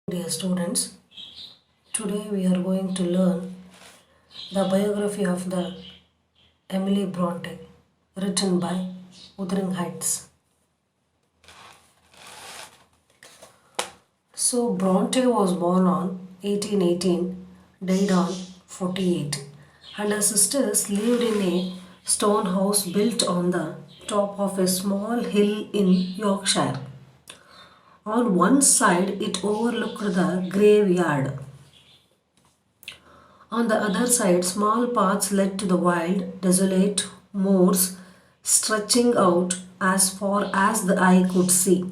Dear students, today we are going to learn the biography of the Emily Bronte, written by Wuthering Heights. So Bronte was born on 1818, died on 48, and her sisters lived in a stone house built on the top of a small hill in Yorkshire. On one side, it overlooked the graveyard. On the other side, small paths led to the wild, desolate moors stretching out as far as the eye could see.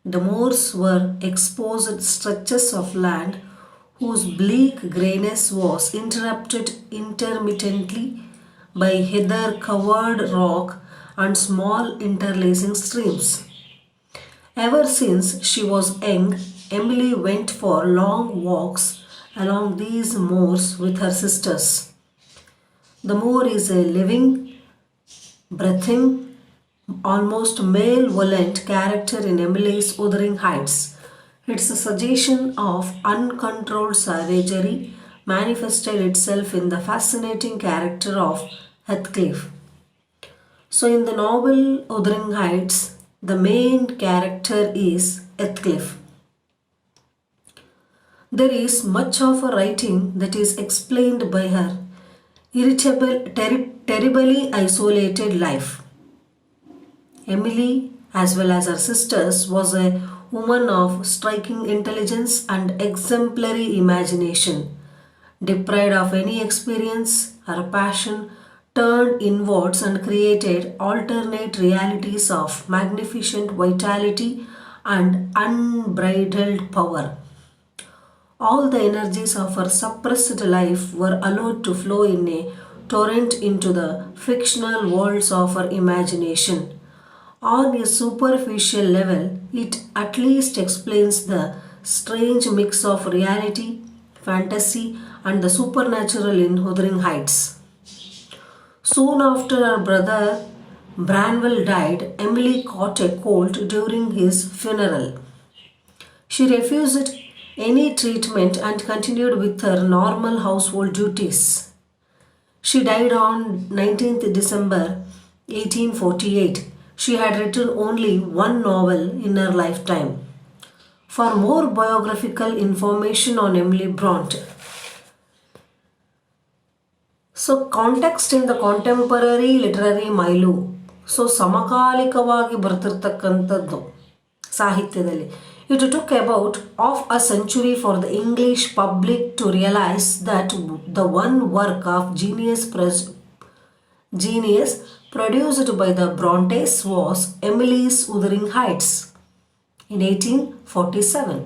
The moors were exposed stretches of land whose bleak greyness was interrupted intermittently by heather covered rock and small interlacing streams. Ever since she was young, Emily went for long walks along these moors with her sisters. The moor is a living, breathing, almost malevolent character in Emily's Wuthering Heights. Its suggestion of uncontrolled savagery manifested itself in the fascinating character of Heathcliff. So, in the novel Wuthering Heights, the main character is Heathcliff. There is much of her writing that is explained by her terribly isolated life. Emily, as well as her sisters, was a woman of striking intelligence and exemplary imagination. Deprived of any experience, her passion turned inwards and created alternate realities of magnificent vitality and unbridled power. All the energies of her suppressed life were allowed to flow in a torrent into the fictional worlds of her imagination. On a superficial level, it at least explains the strange mix of reality, fantasy, and the supernatural in Wuthering Heights. Soon after her brother Branwell died, Emily caught a cold during his funeral. She refused any treatment and continued with her normal household duties. She died on 19th December 1848. She had written only one novel in her lifetime. For more biographical information on Emily Bronte, so context in the contemporary literary milieu, so ಸಮಕಾಲಿಕವಾಗಿ ಬರ್ತಿರ್ತಕ್ಕಂಥದ್ದು ಸಾಹಿತ್ಯದಲ್ಲಿ. It took about half a century for the English public to realise that the one work of genius produced by the Brontes was Emily's Wuthering Heights in 1847.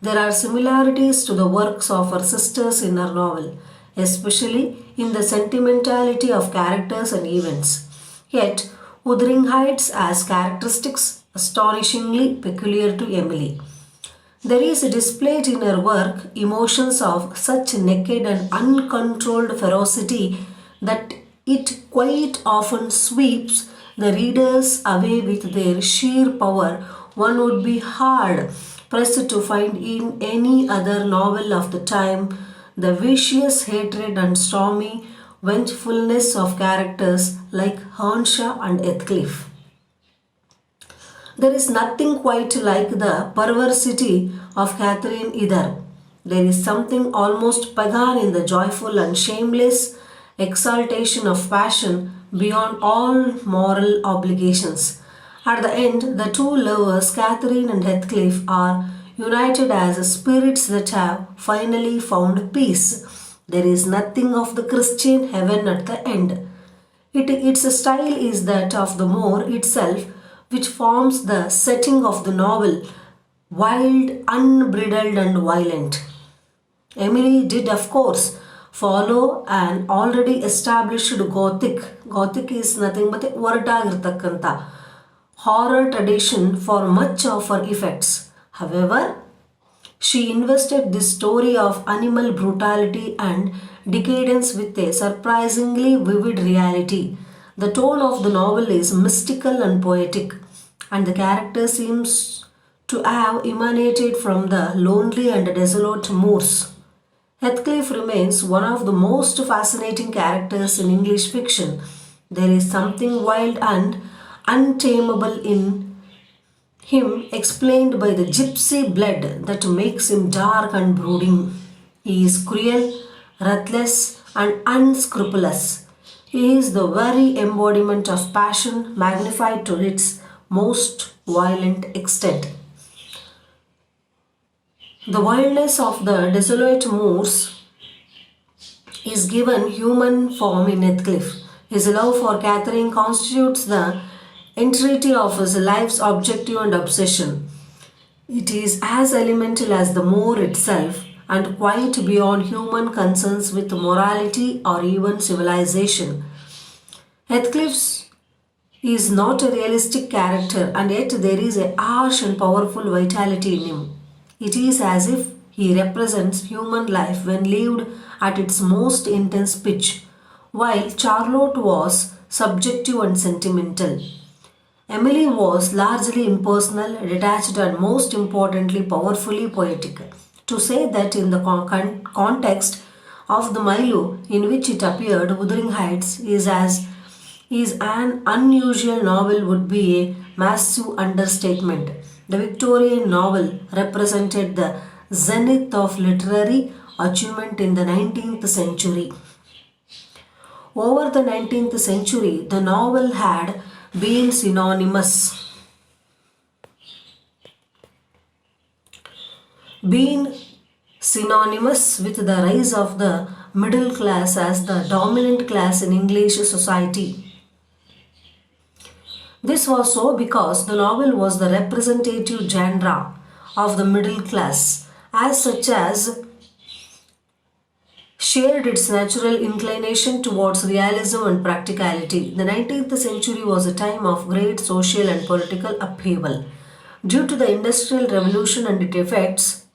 There are similarities to the works of her sisters in her novel, especially in the sentimentality of characters and events. Yet, Wuthering Heights has characteristics astonishingly peculiar to Emily. There is displayed in her work emotions of such naked and uncontrolled ferocity that it quite often sweeps the readers away with their sheer power. One would be hard pressed to find in any other novel of the time the vicious hatred and stormy vengefulness of characters like Earnshaw and Heathcliff. There is nothing quite like the perversity of Catherine either. There is something almost pagan in the joyful and shameless exaltation of passion beyond all moral obligations. At the end, the two lovers, Catherine and Heathcliff, are united as spirits that have finally found peace. There is nothing of the Christian heaven at the end. Its style is that of the moor itself, which forms the setting of the novel, wild, unbridled and violent. Emily did, of course, follow an already established Gothic. Gothic is nothing but a ಹೊರಟಾಗಿರ್ತಕ್ಕಂಥ horror tradition for much of her effects. However, she invested this story of animal brutality and decadence with a surprisingly vivid reality. The tone of the novel is mystical and poetic, and the character seems to have emanated from the lonely and desolate moors. Heathcliff remains one of the most fascinating characters in English fiction. There is something wild and untamable in him, explained by the gypsy blood that makes him dark and brooding. He is cruel, ruthless, and unscrupulous. He is the very embodiment of passion magnified to its most violent extent. The wildness of the desolate moors is given human form in Heathcliff. His love for Catherine constitutes the entirety of his life's objective and obsession. It is as elemental as the moor itself and quite beyond human concerns with morality or even civilization. Heathcliff is not a realistic character, and yet there is a harsh and powerful vitality in him. It is as if he represents human life when lived at its most intense pitch, while Charlotte was subjective and sentimental. Emily was largely impersonal, detached, and most importantly, powerfully poetic. To say that in the context of the milieu in which it appeared, Wuthering Heights is an unusual novel would be a massive understatement. The Victorian novel represented the zenith of literary achievement in the 19th century. Over the 19th century, the novel had been synonymous with the rise of the middle class as the dominant class in English society. This was so because the novel was the representative genre of the middle class, as such as shared its natural inclination towards realism and practicality. The 19th century was a time of great social and political upheaval. Due to the Industrial Revolution and its effects,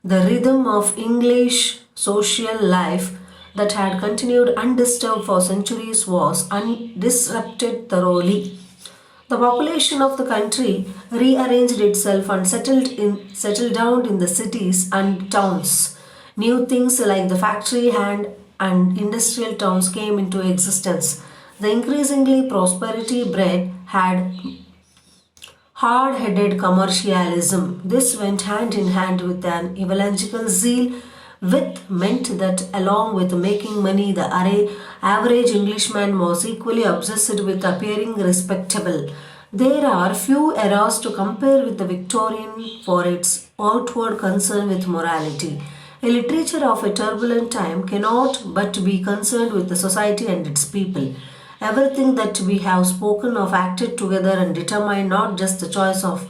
the rhythm of English social life that had continued undisturbed for centuries was disrupted thoroughly. The population of the country rearranged itself and settled down in the cities and towns. New things like the factory hand and industrial towns came into existence. The increasingly prosperity bred had hard-headed commercialism. This went hand in hand with an evangelical zeal, which meant that along with making money, the average Englishman was equally obsessed with appearing respectable. There are few eras to compare with the Victorian for its outward concern with morality. A literature of a turbulent time cannot but be concerned with the society and its people. Everything that we have spoken of acted together and determined not just the choice of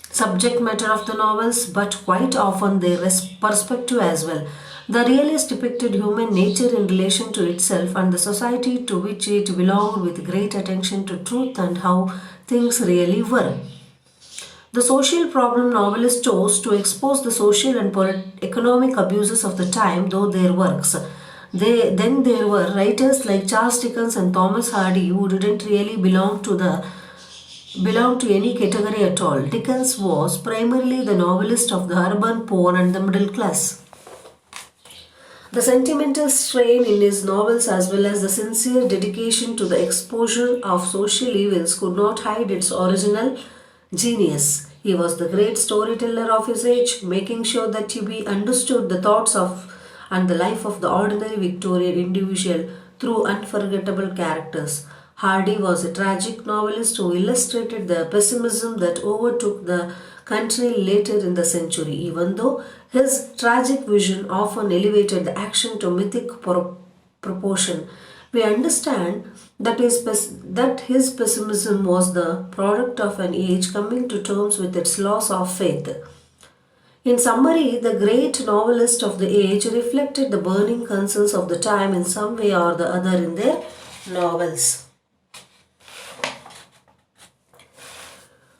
subject matter of the novels, but quite often their perspective as well. The realist depicted human nature in relation to itself and the society to which it belonged with great attention to truth and how things really were. The social problem novelists chose to expose the social and economic abuses of the time, though their works. Then there were writers like Charles Dickens and Thomas Hardy who didn't really belong to any category at all. Dickens was primarily the novelist of the urban poor and the middle class. The sentimental strain in his novels as well as the sincere dedication to the exposure of social evils could not hide its original genius. He was the great storyteller of his age, making sure that he understood the thoughts of and the life of the ordinary Victorian individual through unforgettable characters. Hardy was a tragic novelist who illustrated the pessimism that overtook the country later in the century, even though his tragic vision often elevated the action to mythic proportion. We understand that his pessimism was the product of an age coming to terms with its loss of faith. In summary, the great novelists of the age reflected the burning concerns of the time in some way or the other in their novels.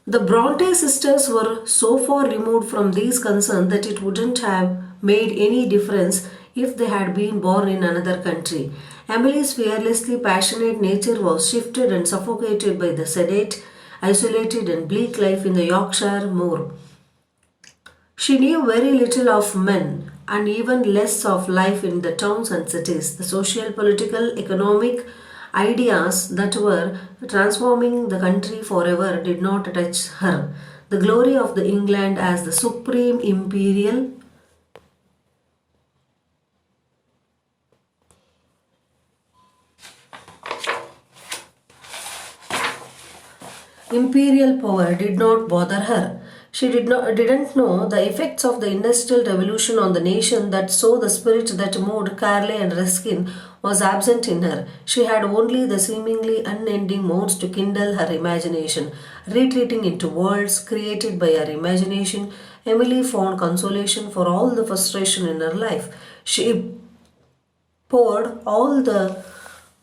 The Bronte sisters were so far removed from these concerns that it wouldn't have made any difference if they had been born in another country. Emily's fearlessly passionate nature was shifted and suffocated by the sedate isolated and bleak life in the Yorkshire moor. She knew very little of men and even less of life in the towns and cities. The social, political, economic ideas that were transforming the country forever did not touch her. The glory of the England as the supreme imperial power did not bother her. She didn't know the effects of the Industrial Revolution on the nation, that so the spirit that moved Carley and Ruskin was absent in her. She had only the seemingly unending modes to kindle her imagination. Retreating into worlds created by her imagination, Emily found consolation for all the frustration in her life. She poured all the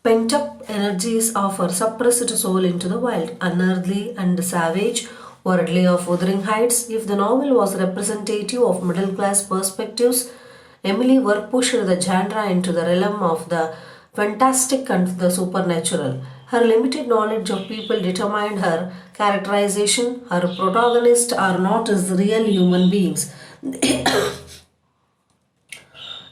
pent up energies of her suppressed soul into the wild, unearthly and savage, worldly of wuthering heights. If the novel was representative of middle class perspectives, Emily work pushed the genre into the realm of the fantastic and the supernatural. Her limited knowledge of people determined her characterization. Her protagonists are not as real human beings.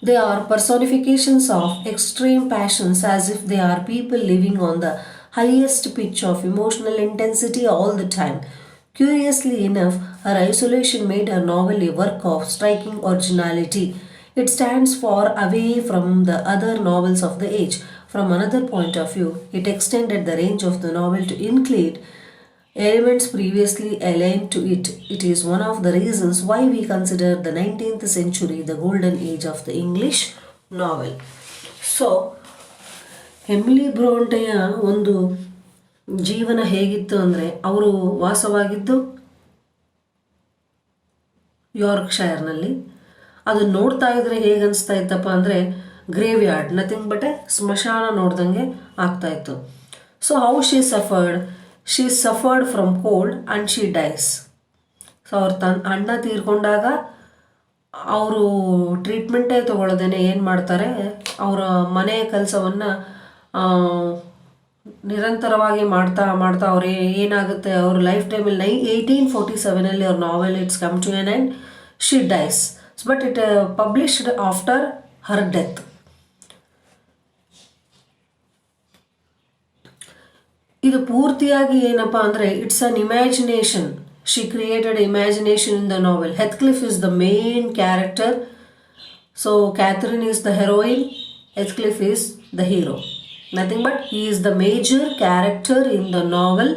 They are personifications of extreme passions, as if they are people living on the highest pitch of emotional intensity all the time. Curiously enough, her isolation made her novel a work of striking originality. It stands far away from the other novels of the age. From another point of view, it extended the range of the novel to include elements previously aligned to it. It is one of the reasons why we consider the 19th century the golden age of the English novel. So Emily ಬ್ರೋಂಟೆಯ ಒಂದು ಜೀವನ ಹೇಗಿತ್ತು ಅಂದರೆ, ಅವರು ವಾಸವಾಗಿದ್ದು ಯಾರ್ಕ್ಷೈರ್ನಲ್ಲಿ. ಅದನ್ನು ನೋಡ್ತಾ ಇದ್ರೆ ಹೇಗೆ ಅನಿಸ್ತಾ ಇತ್ತಪ್ಪ ಅಂದರೆ, graveyard, nothing but a ಸ್ಮಶಾನ ನೋಡ್ದಂಗೆ ಆಗ್ತಾಯಿತ್ತು. So how she suffered from cold and she dies. So ಅವ್ರ ಅಣ್ಣ ತೀರ್ಕೊಂಡಾಗ ಅವರು ಟ್ರೀಟ್ಮೆಂಟೇ ತೊಗೊಳ್ಳೋದೇನೆ ಏನು ಮಾಡ್ತಾರೆ, ಅವರ ಮನೆ ಕೆಲಸವನ್ನು ನಿರಂತರವಾಗಿ ಮಾಡ್ತಾ ಮಾಡ್ತಾ ಅವ್ರು ಏನಾಗುತ್ತೆ, ಅವ್ರ ಲೈಫ್ ಟೈಮಲ್ಲಿ 1847 ಅವ್ರ novel it's come to an end, she dies, but it published after her death. ಇದು ಪೂರ್ತಿಯಾಗಿ ಏನಪ್ಪ ಅಂದರೆ, it's an imagination. She created imagination in the novel. Heathcliff is the main character. So Catherine is the heroine, Heathcliff is the hero. Nothing but he is the major character in the novel